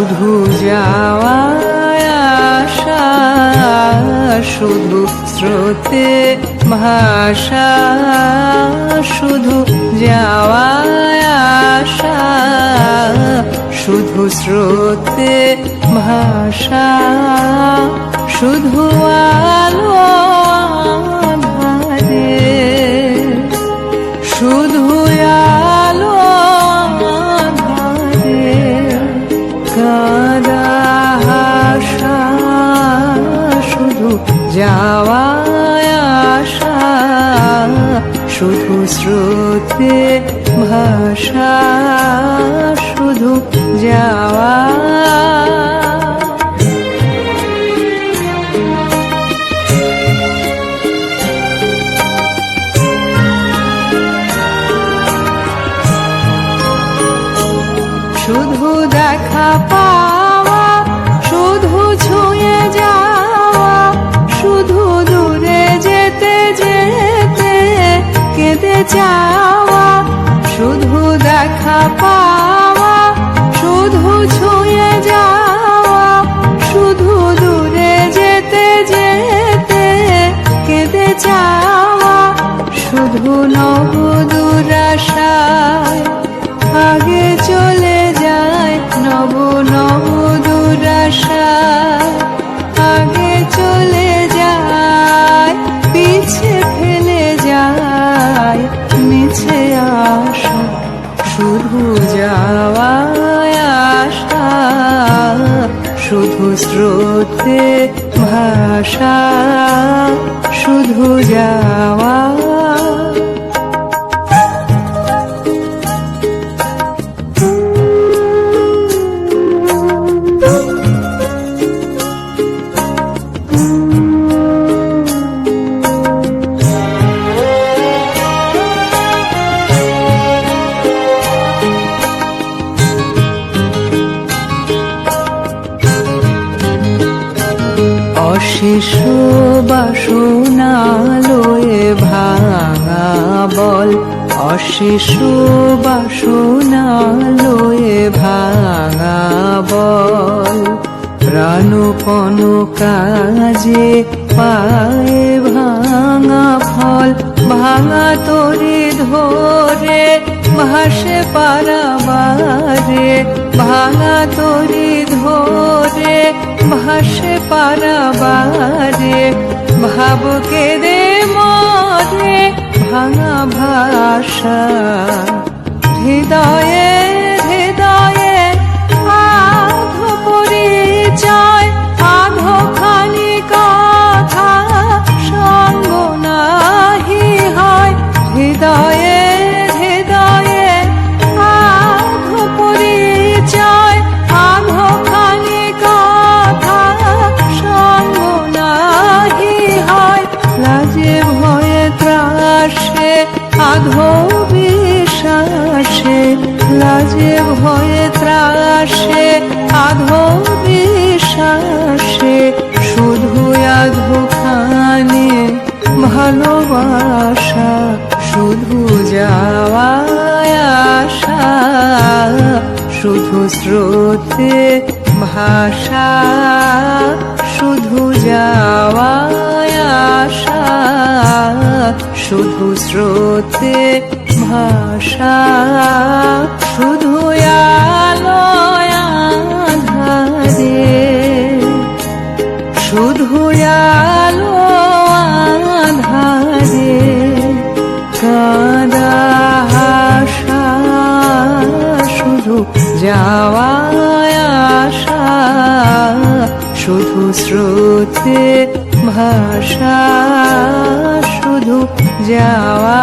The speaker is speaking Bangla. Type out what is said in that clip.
শুধু যাওয়া আসা, শুধু স্রোতে ভাষা, শুধু যাওয়া আসা, শুধু স্রোতে ভাষা, শুধু আলো আঁধারে, শুধু আলো আঁধারে, কাঁদা হাসা, শুধু যাওয়া আসা, শুধু স্রোতে ভাষা, শুধু যাওয়া। শুধু দেখা পাওয়া, শুধু ছুঁয়ে যাওয়া, শুধু দূরে যেতে যেতে কেঁদে যাওয়া। শুধু দেখা পাওয়া, শুধু ছুঁয়ে যাওয়া, শুধু দূরে যেতে যেতে কেঁদে যাওয়া। শুধু নবদূর আশায় আগে চলে যায়, নব নবদূর আশায় আগে চলে যায়, পিছে ফেলে যায় মিছে আশা। শুধু যাওয়া আসা, শুধু স্রোতে ভাষা, শুধু যাওয়া। অশেষ বাসনা লয়ে ভাঙা বল, অশেষ বাসনা লয়ে ভাঙা বল। প্রাণপণ কাজে পায়ে ভাঙা ফল, ভাঙা তরি ধরে ভাসে পারাবারে, ভাঙা তরি ধরে ভাসে পারাবারে। ভাব কেঁদে মরে ভাঙা ভাষা, হৃদয়ে হৃদয়ে আধো পরিচয়, আধো খানি কথা সঙ্গ নাহি হয়। হৃদয়ে হৃদয়ে আধো পরিচয়, আধো খানি কথা সঙ্গ নাহি হয়। লাজে ভয়ে ত্রাসে আধো বিশ্বাসে, লাজে ভয়ে ত্রাসে আধো বিশ্বাসে। শুধু আধো খানি ভালোবাসা, শুধু যাওয়া আসা, শুধু স্রোতে ভাষা, শুধু যাওয়া আসা, শুধু স্রোতে ভাষা, শুধু আলো আঁধারে, শুধু আলো আঁধারে, কাঁদা হাসা, শুধু যাওয়া আসা, শুধু স্রোতে ভাষা, শুধু যাওয়া।